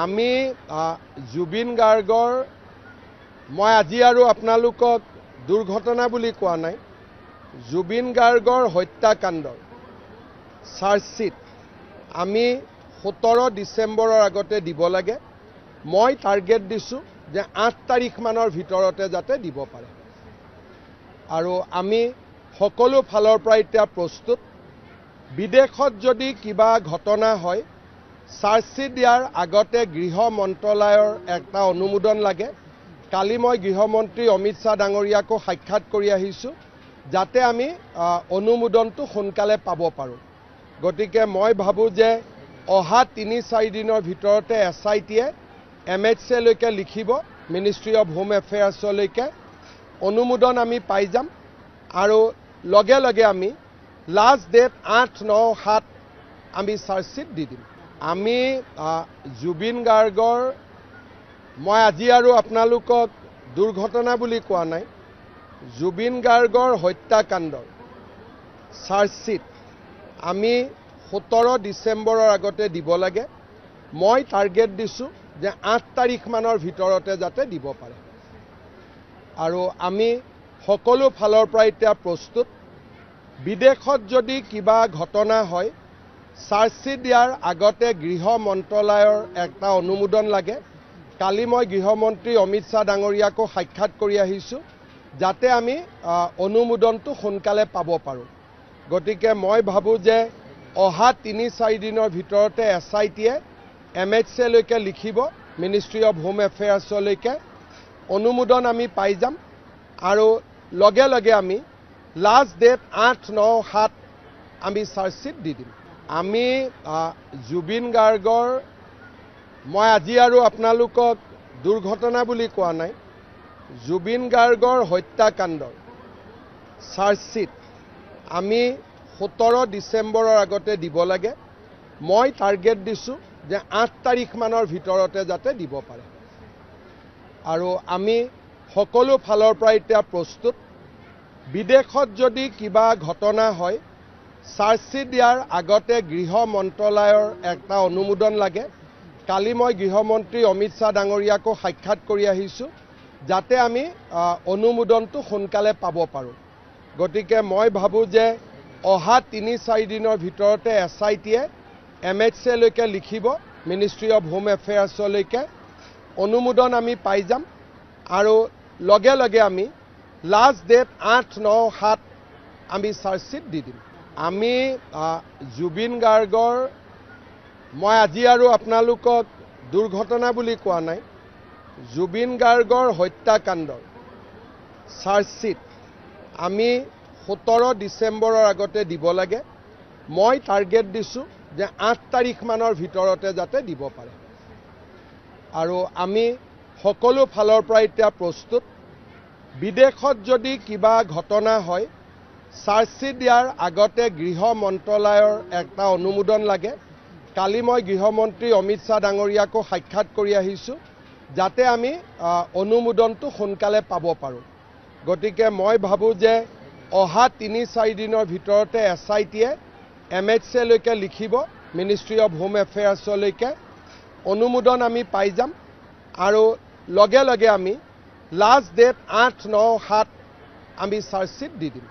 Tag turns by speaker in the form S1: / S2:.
S1: আমি জুবিন গাৰ্গৰ মই আজি আৰু আপোনালোকক দুৰ্ঘটনা বুলি কোৱা নাই জুবিন গাৰ্গৰ হত্যাকাণ্ডৰ চাৰ্জশিট আমি 17 ডিসেম্বৰৰ আগতে দিব লাগে মই টাৰ্গেট দিছো যে 8 তাৰিখ মানৰ ভিতৰতে যাতে দিব পাৰে আৰু আমি সকলো ফালৰ পৰা এতিয়া প্ৰস্তুত বিদেশত যদি কিবা ঘটনা হয় চাৰ্জশিট দিয়াৰ আগতে গৃহ মন্ত্ৰালয়ৰ একটা অনুমোদন লাগে কালি মই গৃহমন্ত্ৰী অমিত শাহ ডাঙৰীয়াকো সাক্ষাৎ কৰি আহিছো যাতে আমি অনুমোদনটো সোনকালে পাব পাৰো গতিকে মই ভাবো যে অহা 3-4 দিনৰ ভিতৰতে এছআইটিয়ে এমএচএ লৈকে লিখিব মিনিষ্ট্ৰী অফ হোম এফেয়াৰ্ছ লৈকে অনুমোদন আমি পাই যাম আৰু লগে লগে আমি লাষ্ট ডেট 8-9-7 আমি চাৰ্জশিট দি দিম আমি জুবিন গাৰ্গৰ মই আজি আৰু আপোনালোকক দুৰ্ঘটনা বুলি কোৱা নাই জুবিন গাৰ্গৰ হত্যাকাণ্ডৰ চাৰ্জশিট আমি 17 ডিসেম্বৰৰ আগতে দিব লাগে মই টাৰ্গেট দিছো যে 8 তাৰিখ মানৰ ভিতৰতে যাতে দিব পাৰে আৰু আমি সকলো ফালৰ পৰা এতিয়া প্ৰস্তুত বিদেশত যদি কিবা ঘটনা হয় চাৰ্জশিট দিয়াৰ আগতে গৃহ মন্ত্ৰালয়ৰ একটা অনুমোদন লাগে কালি মই গৃহমন্ত্ৰী অমিত শাহ ডাঙৰীয়াকো সাক্ষাৎ কৰি আহিছো যাতে আমি অনুমোদনটো সোনকালে পাব পাৰো গতিকে মই ভাবো যে অহা 3-4 দিনৰ ভিতৰতে এছআইটিয়ে এমএচএ লৈকে লিখিব মিনিষ্ট্ৰী অফ হোম এফেয়াৰ্ছ লৈকে অনুমোদন আমি পাই যাম আৰু লগে লগে আমি লাষ্ট ডেট 8-9-7 আমি চাৰ্জশিট দি দিম আমি জুবিন গাৰ্গৰ মই আজি আৰু আপোনালোকক দুৰ্ঘটনা বুলি কোৱা নাই জুবিন গাৰ্গৰ হত্যাকাণ্ডৰ চাৰ্জশিট আমি 17 ডিসেম্বৰৰ আগতে দিব লাগে মই টাৰ্গেট দিছো যে 8 তাৰিখ মানৰ ভিতৰতে যাতে দিব পাৰে আৰু আমি সকলো ফালৰ পৰা এতিয়া প্ৰস্তুত বিদেশত যদি কিবা ঘটনা হয় চাৰ্জশিট দিয়াৰ আগতে গৃহ মন্ত্ৰালয়ৰ একটা অনুমোদন লাগে কালি মই গৃহমন্ত্ৰী অমিত শাহ ডাঙৰীয়াকো সাক্ষাৎ কৰি আহিছো যাতে আমি অনুমোদনটো সোনকালে পাব পাৰো গতিকে মই ভাবো যে অহা 3-4 দিনৰ ভিতৰতে এছআইটিয়ে এমএচএ লৈকে লিখিব মিনিষ্ট্ৰী অফ হোম এফেয়াৰ্ছ লৈকে অনুমোদন আমি পাই যাম আৰু লগে লগে আমি লাষ্ট ডেট 8-9-7 আমি চাৰ্জশিট দি দিম আমি জুবিন গাৰ্গৰ মই আজি আৰু আপোনালোকক দুৰ্ঘটনা বুলি কোৱা নাই জুবিন গাৰ্গৰ হত্যাকাণ্ডৰ চাৰ্জশিট আমি 17 ডিসেম্বৰৰ আগতে দিব লাগে মই টাৰ্গেট দিছো যে 8 তাৰিখ মানৰ ভিতৰতে যাতে দিব পাৰে আৰু আমি সকলো ফালৰ পৰা এতিয়া প্ৰস্তুত বিদেশত যদি কিবা ঘটনা হয় চাৰ্জশিট দিয়াৰ আগতে গৃহ মন্ত্ৰালয়ৰ একটা অনুমোদন লাগে কালি মই গৃহমন্ত্ৰী অমিত শাহ ডাঙৰীয়াকো সাক্ষাৎ কৰি আহিছো যাতে আমি অনুমোদনটো সোনকালে পাব পাৰো গতিকে মই ভাবো যে অহা 3-4 দিনৰ ভিতৰতে এছআইটিয়ে এমএচএ লৈকে লিখিব মিনিষ্ট্ৰী অফ হোম এফেয়াৰ্ছ লৈকে অনুমোদন আমি পাই যাম আৰু লগে লগে আমি লাষ্ট ডেট 8-9-7 আমি চাৰ্জশিট দি দিম